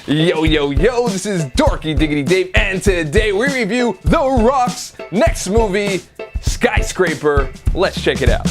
Yo, this is Dorky Diggity Dave, and today we review The Rock's next movie, Skyscraper. Let's check it out.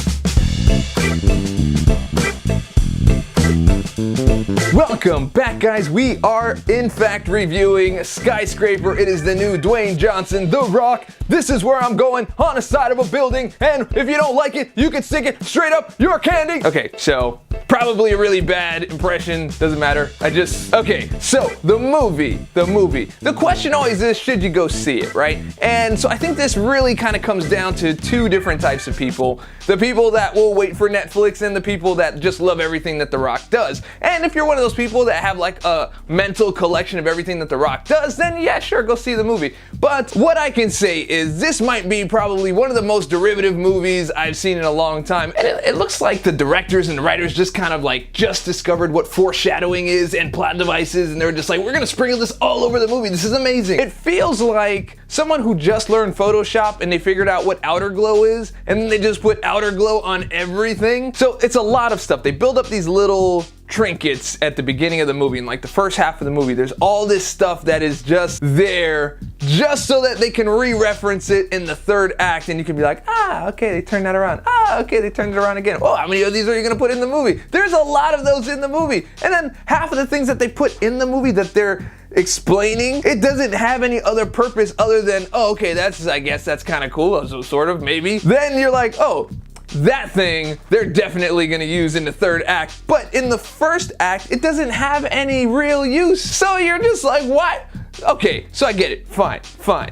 Welcome back, guys. We are, in fact, reviewing Skyscraper. It is the new Dwayne Johnson, The Rock. This is where I'm going, on the side of a building, and if you don't like it, you can stick it straight up your candy. Okay, so probably a really bad impression, doesn't matter. Okay, so the movie. The question always is, should you go see it, right? And so I think this really kind of comes down to two different types of people. The people that will wait for Netflix and the people that just love everything that The Rock does. And if you're one of those people that have like a mental collection of everything that The Rock does, then yeah, sure, go see the movie. But what I can say is this might be probably one of the most derivative movies I've seen in a long time. And it looks like the directors and the writers just kind of like just discovered what foreshadowing is and plot devices, and they're just like, we're gonna sprinkle this all over the movie. This is amazing. It feels like someone who just learned Photoshop and they figured out what outer glow is, and then they just put outer glow on everything. So it's a lot of stuff. They build up these little trinkets at the beginning of the movie. In like the first half of the movie, there's all this stuff that is just there just so that they can re-reference it in the third act, and you can be like, okay, they turned that around. Okay, they turned it around again. Oh, how many of these are you gonna put in the movie? There's a lot of those in the movie. And then half of the things that they put in the movie that they're explaining, it doesn't have any other purpose other than, oh, okay, I guess that's kind of cool, so sort of, maybe. Then you're like, oh, that thing they're definitely gonna use in the third act, but in the first act it doesn't have any real use. So you're just like, what? Okay, so I get it. Fine.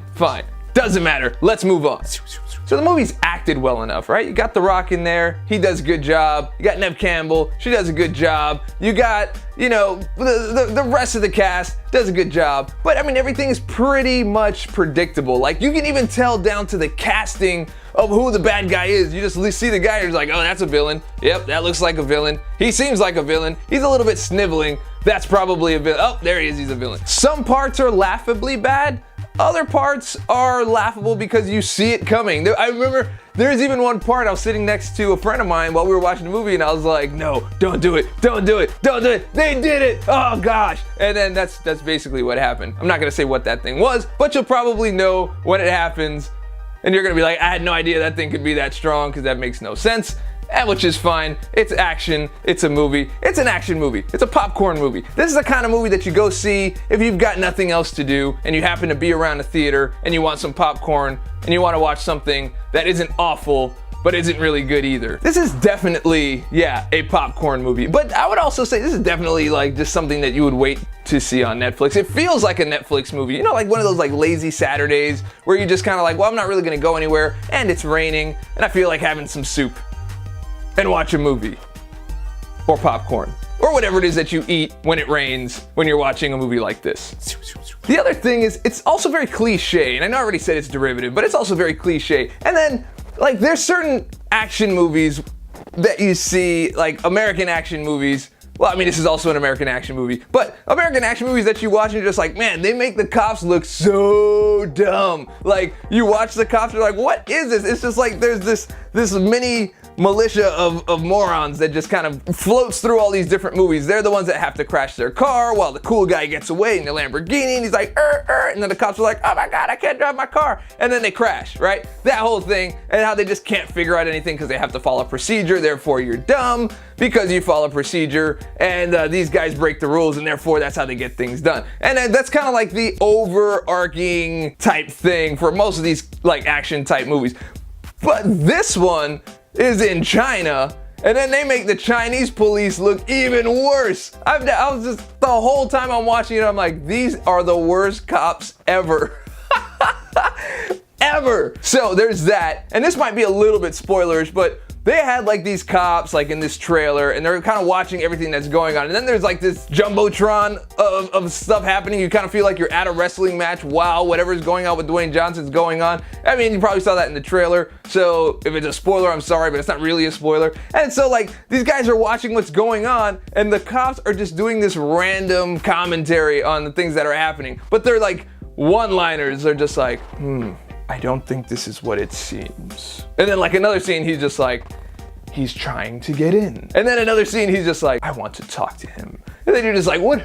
Doesn't matter. Let's move on. So the movie's acted well enough, right? You got The Rock in there, he does a good job. You got Neve Campbell, she does a good job. You got, the rest of the cast does a good job. But I mean, everything is pretty much predictable. Like, you can even tell down to the casting of who the bad guy is. You just see the guy, you're just like, oh, that's a villain. Yep, that looks like a villain. He seems like a villain. He's a little bit sniveling. That's probably a villain. Oh, there he is, he's a villain. Some parts are laughably bad. Other parts are laughable because you see it coming. I remember there's even one part I was sitting next to a friend of mine while we were watching the movie, and I was like, no, don't do it. They did it. Oh gosh. And then that's basically what happened. I'm not gonna say what that thing was, but you'll probably know when it happens, and you're gonna be like, I had no idea that thing could be that strong, because that makes no sense. Which is fine. It's action. It's a movie. It's an action movie. It's a popcorn movie. This is the kind of movie that you go see if you've got nothing else to do and you happen to be around a theater and you want some popcorn and you want to watch something that isn't awful but isn't really good either. This is definitely, a popcorn movie. But I would also say this is definitely like just something that you would wait to see on Netflix. It feels like a Netflix movie. Like one of those like lazy Saturdays where you just kind of like, well, I'm not really gonna go anywhere and it's raining and I feel like having some soup and watch a movie, or popcorn, or whatever it is that you eat when it rains when you're watching a movie like this. The other thing is, it's also very cliche, and I know I already said it's derivative, but it's also very cliche. And then, like, there's certain action movies that you see, like American action movies. Well, I mean, this is also an American action movie, but American action movies that you watch and you're just like, man, they make the cops look so dumb. Like, you watch the cops, you're like, what is this? It's just like there's this mini militia of morons that just kind of floats through all these different movies. They're the ones that have to crash their car while the cool guy gets away in the Lamborghini, and he's like, and then the cops are like, oh my God, I can't drive my car. And then they crash, right? That whole thing, and how they just can't figure out anything because they have to follow procedure, therefore you're dumb because you follow procedure, and these guys break the rules, and therefore that's how they get things done. And that's kind of like the overarching type thing for most of these like action type movies. But this one is in China, and then they make the Chinese police look even worse. I was just, the whole time I'm watching it, I'm like, these are the worst cops ever. Ever. So there's that, and this might be a little bit spoilerish, but they had like these cops like in this trailer, and they're kind of watching everything that's going on. And then there's like this jumbotron of stuff happening. You kind of feel like you're at a wrestling match while whatever's going on with Dwayne Johnson's going on. I mean, you probably saw that in the trailer. So if it's a spoiler, I'm sorry, but it's not really a spoiler. And so like these guys are watching what's going on, and the cops are just doing this random commentary on the things that are happening. But they're like one-liners. They're just like, I don't think this is what it seems. And then like another scene, he's just like, he's trying to get in. And then another scene, he's just like, I want to talk to him. And then you're just like, what?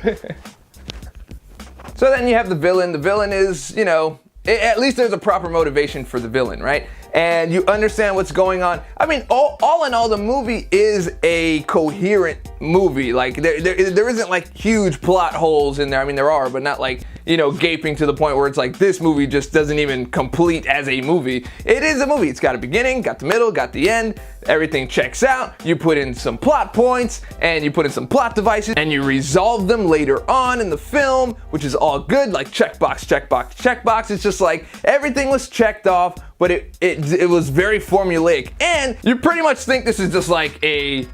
So then you have the villain. The villain is, you know, at least there's a proper motivation for the villain, right? And you understand what's going on. I mean, all in all, the movie is a coherent movie. Like, there isn't like huge plot holes in there. I mean, there are, but not like, you know, gaping to the point where it's like this movie just doesn't even complete as a movie. It is a movie. It's got a beginning, got the middle, got the end. Everything checks out. You put in some plot points and you put in some plot devices and you resolve them later on in the film, which is all good. Like checkbox, checkbox, checkbox. It's just like everything was checked off, but it was very formulaic. And you pretty much think this is just like a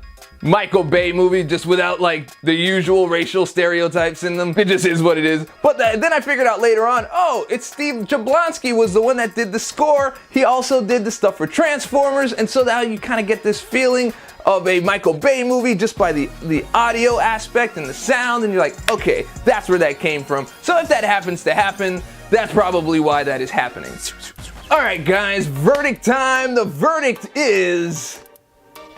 Michael Bay movie, just without like the usual racial stereotypes in them. It just is what it is. But then I figured out later on, oh, it's Steve Jablonsky was the one that did the score. He also did the stuff for Transformers, and so now you kind of get this feeling of a Michael Bay movie just by the audio aspect and the sound, and you're like, okay, that's where that came from. So if that happens to happen, that's probably why that is happening. All right, guys, verdict time. The verdict is,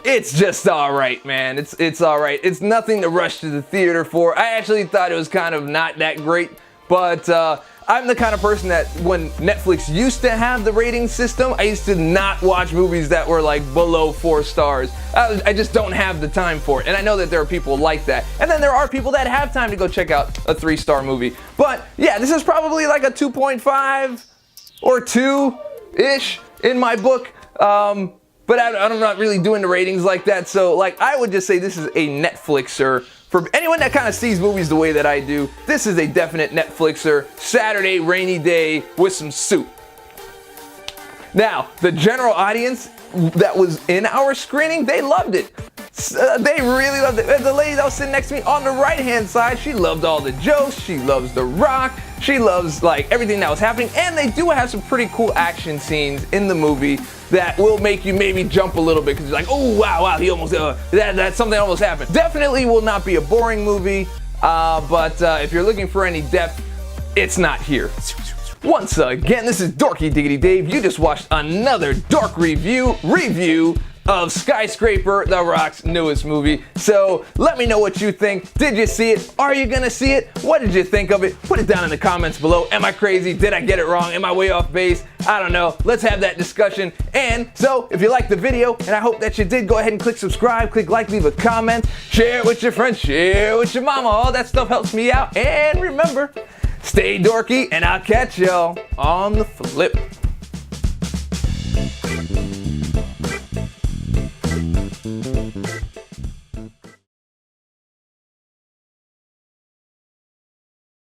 it's just all right, man. It's all right. It's nothing to rush to the theater for. I actually thought it was kind of not that great, but I'm the kind of person that when Netflix used to have the rating system, I used to not watch movies that were like below 4 stars. I just don't have the time for it. And I know that there are people like that. And then there are people that have time to go check out a 3-star movie. But yeah, this is probably like a 2.5 or 2-ish in my book. But I'm not really doing the ratings like that. So like, I would just say this is a Netflixer. For anyone that kind of sees movies the way that I do, this is a definite Netflixer. Saturday, rainy day with some soup. Now, the general audience that was in our screening, they loved it. They really loved it. The lady that was sitting next to me on the right-hand side, she loved all the jokes. She loves The Rock. She loves like everything that was happening. And they do have some pretty cool action scenes in the movie that will make you maybe jump a little bit because you're like, oh, wow, he almost, that something almost happened. Definitely will not be a boring movie, but if you're looking for any depth, it's not here. Once again, this is Dorky Diggity Dave. You just watched another Dork review of Skyscraper, The Rock's newest movie. So let me know what you think. Did you see it? Are you gonna see it? What did you think of it? Put it down in the comments below. Am I crazy? Did I get it wrong? Am I way off base? I don't know. Let's have that discussion. And so if you liked the video, and I hope that you did, go ahead and click subscribe, click like, leave a comment, share it with your friends, share it with your mama. All that stuff helps me out. And remember, stay dorky, and I'll catch y'all on the flip.